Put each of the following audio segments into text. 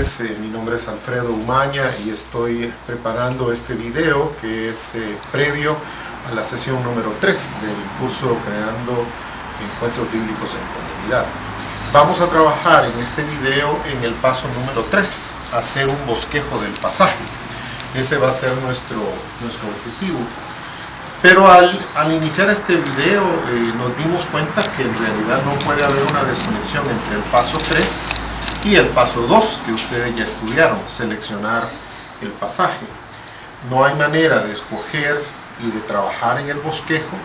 tardes, mi nombre es Alfredo Umaña y estoy preparando este video que es previo a la sesión número 3 del curso Creando Encuentros Bíblicos en Comunidad. Vamos a trabajar en este video en el paso número 3, hacer un bosquejo del pasaje. Ese va a ser nuestro objetivo. Pero al iniciar este video nos dimos cuenta que en realidad no puede haber una desconexión entre el paso 3 y el paso 2 que ustedes ya estudiaron, seleccionar el pasaje. No hay manera de escoger y de trabajar en el bosquejo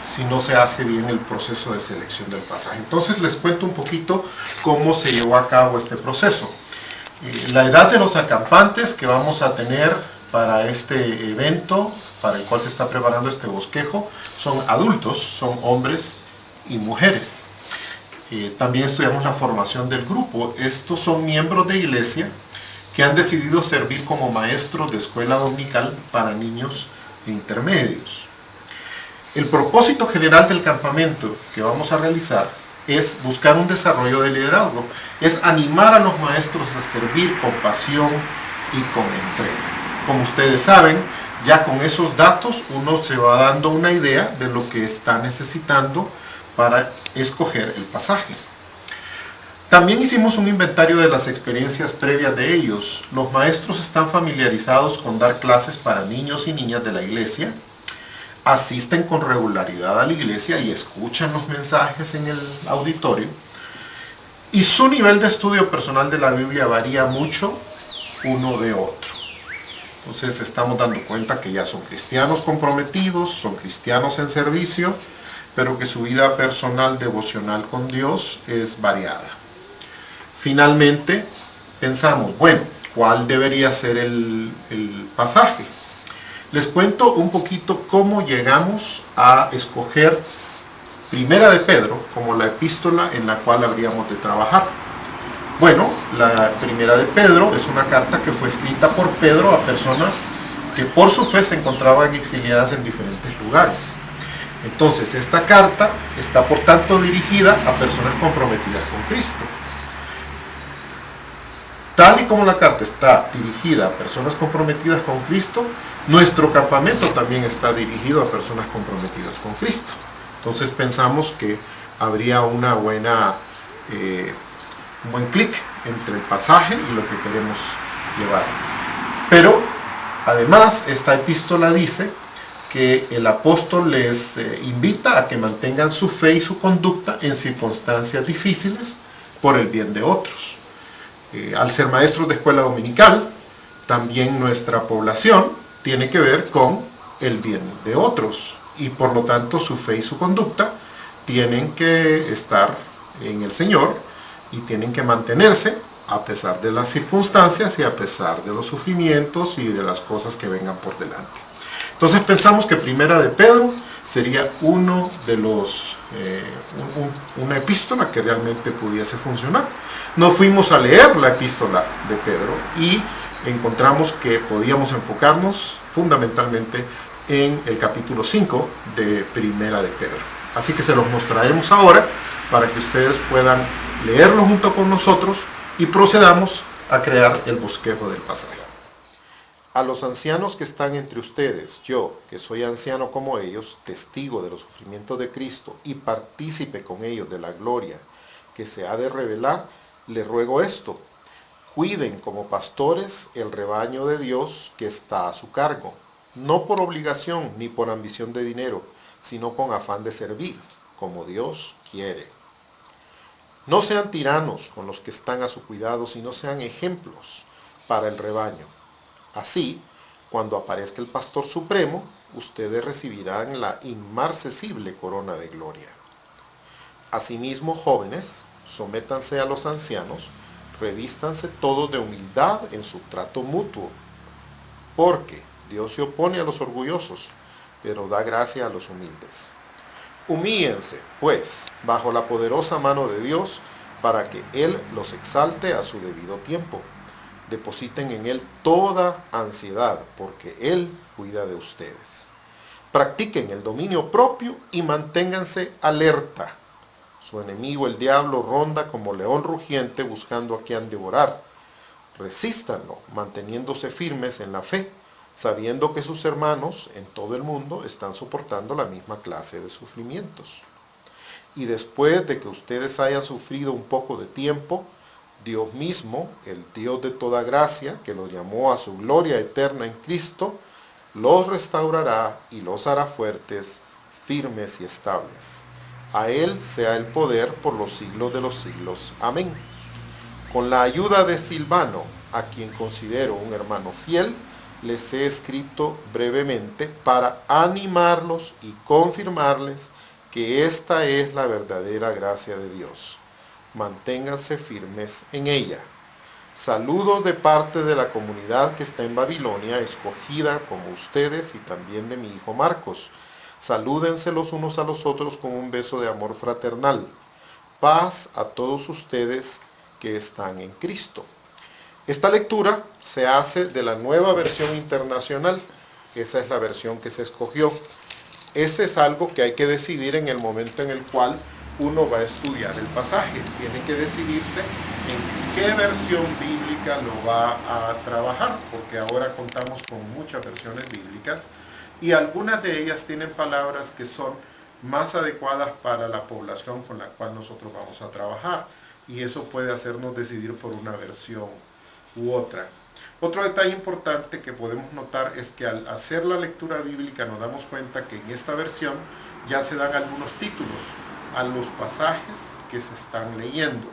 si no se hace bien el proceso de selección del pasaje. Entonces les cuento un poquito cómo se llevó a cabo este proceso. La edad de los acampantes que vamos a tener para este evento, para el cual se está preparando este bosquejo, son adultos, son hombres y mujeres. También estudiamos la formación del grupo. Estos son miembros de iglesia que han decidido servir como maestros de escuela dominical para niños e intermedios. El propósito general del campamento que vamos a realizar es buscar un desarrollo de liderazgo, es animar a los maestros a servir con pasión y con entrega. Como ustedes saben, ya con esos datos uno se va dando una idea de lo que está necesitando para escoger el pasaje. También hicimos un inventario de las experiencias previas de ellos. Los maestros están familiarizados con dar clases para niños y niñas de la iglesia, asisten con regularidad a la iglesia y escuchan los mensajes en el auditorio, y su nivel de estudio personal de la Biblia varía mucho uno de otro. Entonces estamos dando cuenta que ya son cristianos comprometidos, son cristianos en servicio, pero que su vida personal devocional con Dios es variada. Finalmente pensamos, bueno, ¿cuál debería ser el pasaje? Les cuento un poquito cómo llegamos a escoger Primera de Pedro como la epístola en la cual habríamos de trabajar. Bueno, la Primera de Pedro es una carta que fue escrita por Pedro a personas que por su fe se encontraban exiliadas en diferentes lugares. Entonces, esta carta está por tanto dirigida a personas comprometidas con Cristo. Tal y como la carta está dirigida a personas comprometidas con Cristo, nuestro campamento también está dirigido a personas comprometidas con Cristo. Entonces pensamos que habría un buen clic entre el pasaje y lo que queremos llevar. Pero además esta epístola dice que el apóstol les invita a que mantengan su fe y su conducta en circunstancias difíciles por el bien de otros. Al ser maestros de escuela dominical, también nuestra población tiene que ver con el bien de otros, y por lo tanto su fe y su conducta tienen que estar en el Señor y tienen que mantenerse a pesar de las circunstancias y a pesar de los sufrimientos y de las cosas que vengan por delante. Entonces pensamos que Primera de Pedro sería uno de los una epístola que realmente pudiese funcionar. Nos fuimos a leer la epístola de Pedro y encontramos que podíamos enfocarnos fundamentalmente en el capítulo 5 de Primera de Pedro. Así que se los mostraremos ahora para que ustedes puedan leerlo junto con nosotros y procedamos a crear el bosquejo del pasaje. A los ancianos que están entre ustedes, yo, que soy anciano como ellos, testigo de los sufrimientos de Cristo y partícipe con ellos de la gloria que se ha de revelar, les ruego esto: cuiden como pastores el rebaño de Dios que está a su cargo, no por obligación ni por ambición de dinero, sino con afán de servir, como Dios quiere. No sean tiranos con los que están a su cuidado, sino sean ejemplos para el rebaño. Así, cuando aparezca el Pastor Supremo, ustedes recibirán la inmarcesible corona de gloria. Asimismo, jóvenes, sométanse a los ancianos, revístanse todos de humildad en su trato mutuo, porque Dios se opone a los orgullosos, pero da gracia a los humildes. Humíllense, pues, bajo la poderosa mano de Dios, para que Él los exalte a su debido tiempo. Depositen en Él toda ansiedad, porque Él cuida de ustedes. Practiquen el dominio propio y manténganse alerta. Su enemigo, el diablo, ronda como león rugiente buscando a quien devorar. Resístanlo, manteniéndose firmes en la fe, sabiendo que sus hermanos en todo el mundo están soportando la misma clase de sufrimientos. Y después de que ustedes hayan sufrido un poco de tiempo, Dios mismo, el Dios de toda gracia, que los llamó a su gloria eterna en Cristo, los restaurará y los hará fuertes, firmes y estables. A Él sea el poder por los siglos de los siglos. Amén. Con la ayuda de Silvano, a quien considero un hermano fiel, les he escrito brevemente para animarlos y confirmarles que esta es la verdadera gracia de Dios. Manténganse firmes en ella. Saludos de parte de la comunidad que está en Babilonia, escogida como ustedes, y también de mi hijo Marcos. Salúdense los unos a los otros con un beso de amor fraternal. Paz a todos ustedes que están en Cristo. Esta lectura se hace de la Nueva Versión Internacional. Esa es la versión que se escogió. Ese es algo que hay que decidir en el momento en el cual uno va a estudiar el pasaje. Tiene que decidirse en qué versión bíblica lo va a trabajar, porque ahora contamos con muchas versiones bíblicas y algunas de ellas tienen palabras que son más adecuadas para la población con la cual nosotros vamos a trabajar, y eso puede hacernos decidir por una versión u otra. Otro detalle importante que podemos notar es que al hacer la lectura bíblica nos damos cuenta que en esta versión ya se dan algunos títulos a los pasajes que se están leyendo.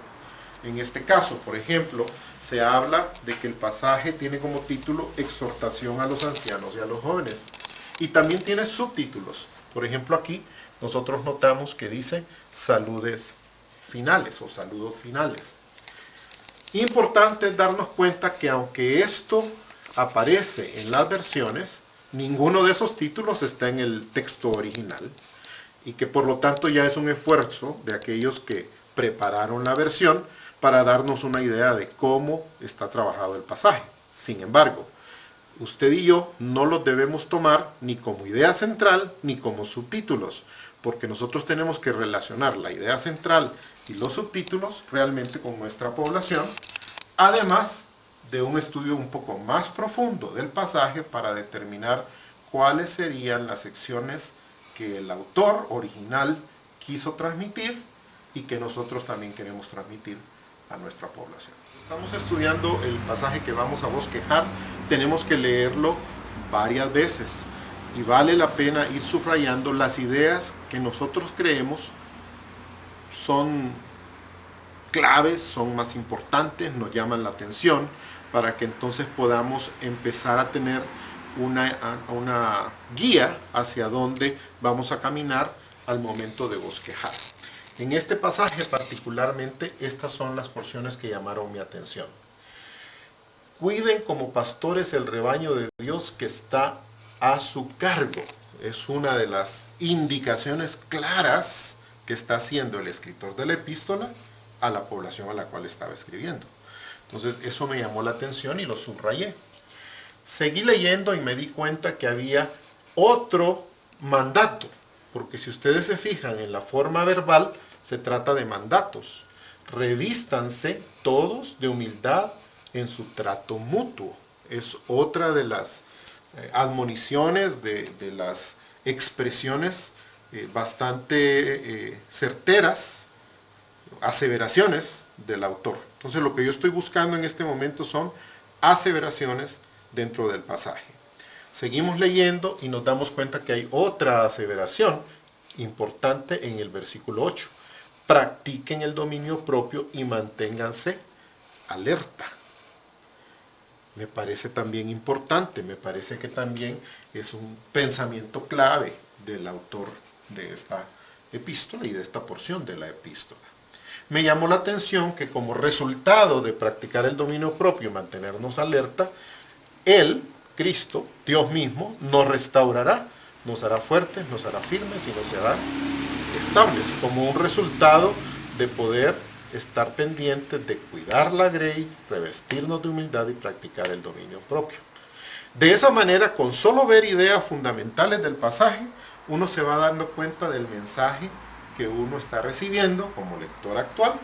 En este caso, por ejemplo, se habla de que el pasaje tiene como título Exhortación a los ancianos y a los jóvenes. Y también tiene subtítulos. Por ejemplo, aquí nosotros notamos que dice saludes finales o saludos finales. Importante es darnos cuenta que aunque esto aparece en las versiones, ninguno de esos títulos está en el texto original, y que por lo tanto ya es un esfuerzo de aquellos que prepararon la versión para darnos una idea de cómo está trabajado el pasaje. Sin embargo, usted y yo no los debemos tomar ni como idea central ni como subtítulos, porque nosotros tenemos que relacionar la idea central y los subtítulos realmente con nuestra población, además de un estudio un poco más profundo del pasaje para determinar cuáles serían las secciones que el autor original quiso transmitir y que nosotros también queremos transmitir a nuestra población. Estamos estudiando el pasaje que vamos a bosquejar, tenemos que leerlo varias veces y vale la pena ir subrayando las ideas que nosotros creemos son claves, son más importantes, nos llaman la atención, para que entonces podamos empezar a tener una guía hacia dónde vamos a caminar al momento de bosquejar. En este pasaje particularmente, estas son las porciones que llamaron mi atención. Cuiden como pastores el rebaño de Dios que está a su cargo. Es una de las indicaciones claras que está haciendo el escritor de la epístola a la población a la cual estaba escribiendo. Entonces eso me llamó la atención y lo subrayé. Seguí leyendo y me di cuenta que había otro mandato, porque si ustedes se fijan en la forma verbal, se trata de mandatos. Revístanse todos de humildad en su trato mutuo. Es otra de las admoniciones, de las expresiones bastante certeras, aseveraciones del autor. Entonces lo que yo estoy buscando en este momento son aseveraciones dentro del pasaje. Seguimos leyendo y nos damos cuenta que hay otra aseveración importante en el versículo 8. Practiquen el dominio propio y manténganse alerta. Me parece también importante, me parece que también es un pensamiento clave del autor de esta epístola y de esta porción de la epístola. Me llamó la atención que como resultado de practicar el dominio propio y mantenernos alerta, Él, Cristo, Dios mismo, nos restaurará, nos hará fuertes, nos hará firmes y nos hará estables, como un resultado de poder estar pendientes de cuidar la grey, revestirnos de humildad y practicar el dominio propio. De esa manera, con solo ver ideas fundamentales del pasaje, uno se va dando cuenta del mensaje que uno está recibiendo como lector actual,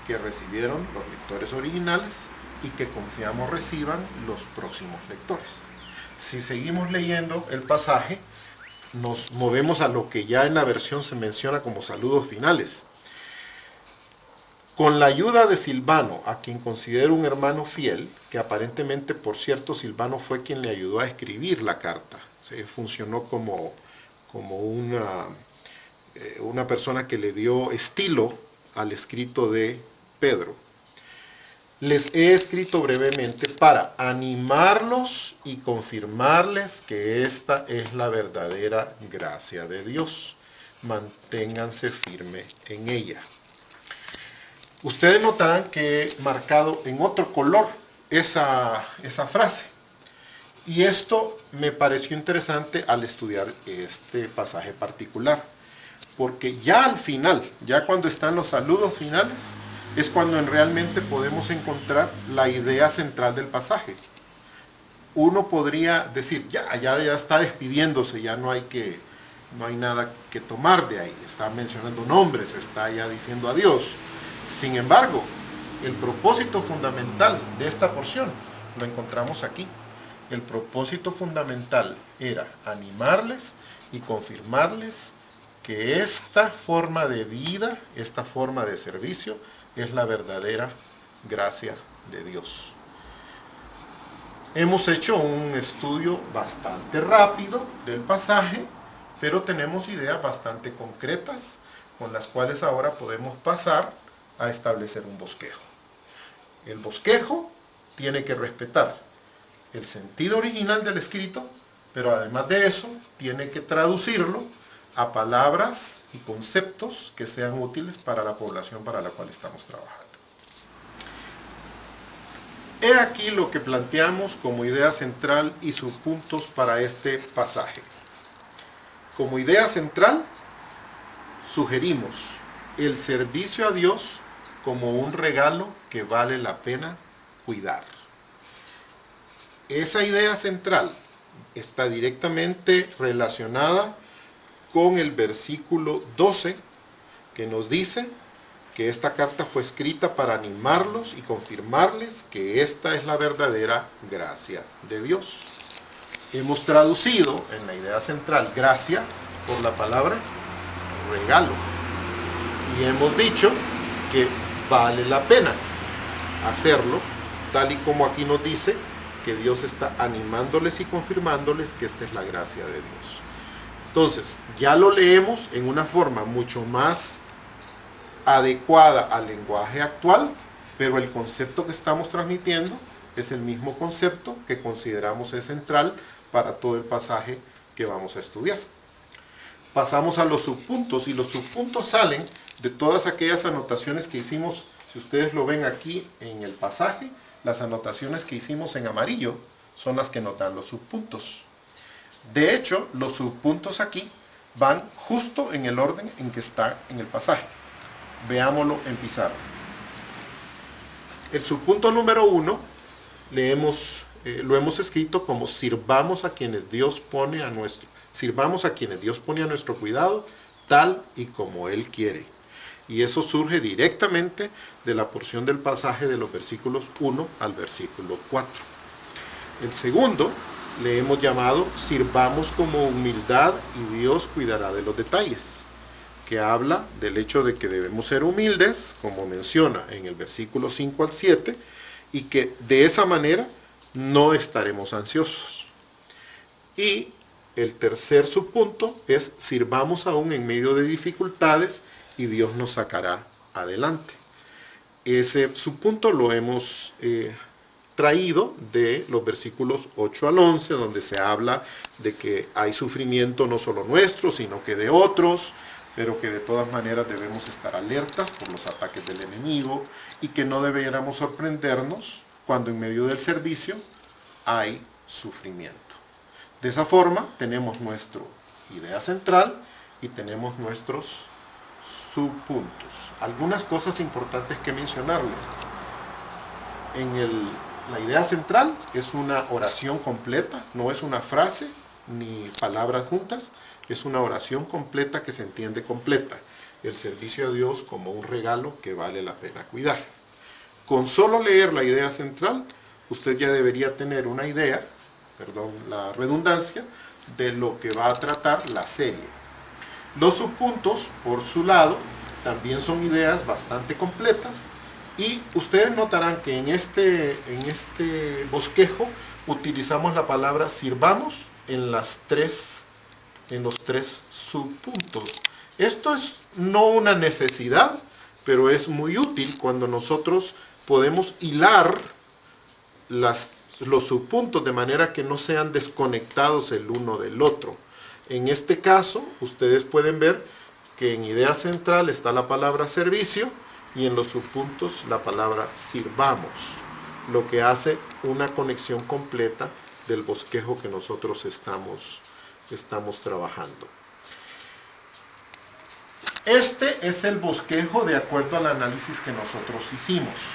que recibieron los lectores originales y que confiamos reciban los próximos lectores. Si seguimos leyendo el pasaje, nos movemos a lo que ya en la versión se menciona como saludos finales. Con la ayuda de Silvano, a quien considero un hermano fiel, que aparentemente, por cierto, Silvano fue quien le ayudó a escribir la carta. Funcionó como una persona que le dio estilo al escrito de Pedro. Les he escrito brevemente para animarlos y confirmarles que esta es la verdadera gracia de Dios. Manténganse firmes en ella. Ustedes notarán que he marcado en otro color esa frase. Y esto me pareció interesante al estudiar este pasaje particular. Porque ya al final, ya cuando están los saludos finales, es cuando realmente podemos encontrar la idea central del pasaje. Uno podría decir, ya está despidiéndose, ya no hay nada que tomar de ahí. Está mencionando nombres, está ya diciendo adiós. Sin embargo, el propósito fundamental de esta porción lo encontramos aquí. El propósito fundamental era animarles y confirmarles que esta forma de vida, esta forma de servicio, es la verdadera gracia de Dios. Hemos hecho un estudio bastante rápido del pasaje, pero tenemos ideas bastante concretas con las cuales ahora podemos pasar a establecer un bosquejo. El bosquejo tiene que respetar el sentido original del escrito, pero además de eso tiene que traducirlo a palabras y conceptos que sean útiles para la población para la cual estamos trabajando. He aquí lo que planteamos como idea central y subpuntos para este pasaje. Como idea central, sugerimos el servicio a Dios como un regalo que vale la pena cuidar. Esa idea central está directamente relacionada con el versículo 12, que nos dice que esta carta fue escrita para animarlos y confirmarles que esta es la verdadera gracia de Dios. Hemos traducido en la idea central gracia por la palabra regalo. Y hemos dicho que vale la pena hacerlo, tal y como aquí nos dice que Dios está animándoles y confirmándoles que esta es la gracia de Dios. Entonces, ya lo leemos en una forma mucho más adecuada al lenguaje actual, pero el concepto que estamos transmitiendo es el mismo concepto que consideramos es central para todo el pasaje que vamos a estudiar. Pasamos a los subpuntos, y los subpuntos salen de todas aquellas anotaciones que hicimos. Si ustedes lo ven aquí en el pasaje, las anotaciones que hicimos en amarillo son las que nos dan los subpuntos. De hecho, los subpuntos aquí van justo en el orden en que está en el pasaje. Veámoslo en pizarra. El subpunto número 1 lo hemos escrito como sirvamos a quienes Dios pone a nuestro cuidado, tal y como Él quiere. Y eso surge directamente de la porción del pasaje de los versículos 1 al versículo 4. El segundo le hemos llamado sirvamos como humildad y Dios cuidará de los detalles, que habla del hecho de que debemos ser humildes, como menciona en el versículo 5 al 7, y que de esa manera no estaremos ansiosos. Y el tercer subpunto es sirvamos aún en medio de dificultades y Dios nos sacará adelante. Ese subpunto lo hemos traído de los versículos 8 al 11, donde se habla de que hay sufrimiento no solo nuestro, sino que de otros, pero que de todas maneras debemos estar alertas por los ataques del enemigo y que no debiéramos sorprendernos cuando en medio del servicio hay sufrimiento. De esa forma tenemos nuestra idea central y tenemos nuestros subpuntos. Algunas cosas importantes que mencionarles. La idea central es una oración completa, no es una frase ni palabras juntas, es una oración completa que se entiende completa. el servicio a Dios como un regalo que vale la pena cuidar. Con solo leer la idea central, usted ya debería tener una idea, perdón la redundancia, de lo que va a tratar la serie. Los subpuntos, por su lado, también son ideas bastante completas y ustedes notarán que en este bosquejo utilizamos la palabra sirvamos en los tres subpuntos. Esto es no una necesidad, pero es muy útil cuando nosotros podemos hilar los subpuntos de manera que no sean desconectados el uno del otro. En este caso, ustedes pueden ver que en idea central está la palabra servicio y en los subpuntos la palabra sirvamos, lo que hace una conexión completa del bosquejo que nosotros estamos trabajando. Este es el bosquejo de acuerdo al análisis que nosotros hicimos.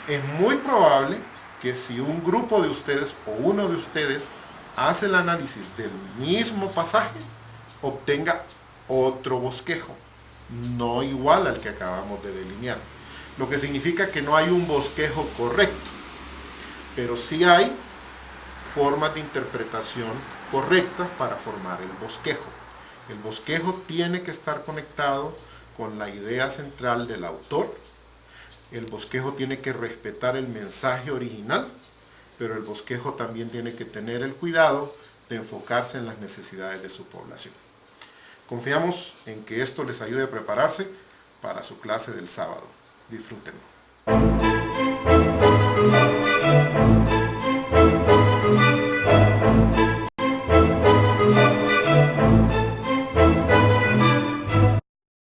Es muy probable que si un grupo de ustedes o uno de ustedes hace el análisis del mismo pasaje, obtenga otro bosquejo, no igual al que acabamos de delinear. Lo que significa que no hay un bosquejo correcto, pero sí hay formas de interpretación correctas para formar el bosquejo. El bosquejo tiene que estar conectado con la idea central del autor. El bosquejo tiene que respetar el mensaje original, pero el bosquejo también tiene que tener el cuidado de enfocarse en las necesidades de su población. Confiamos en que esto les ayude a prepararse para su clase del sábado. Disfrútenlo.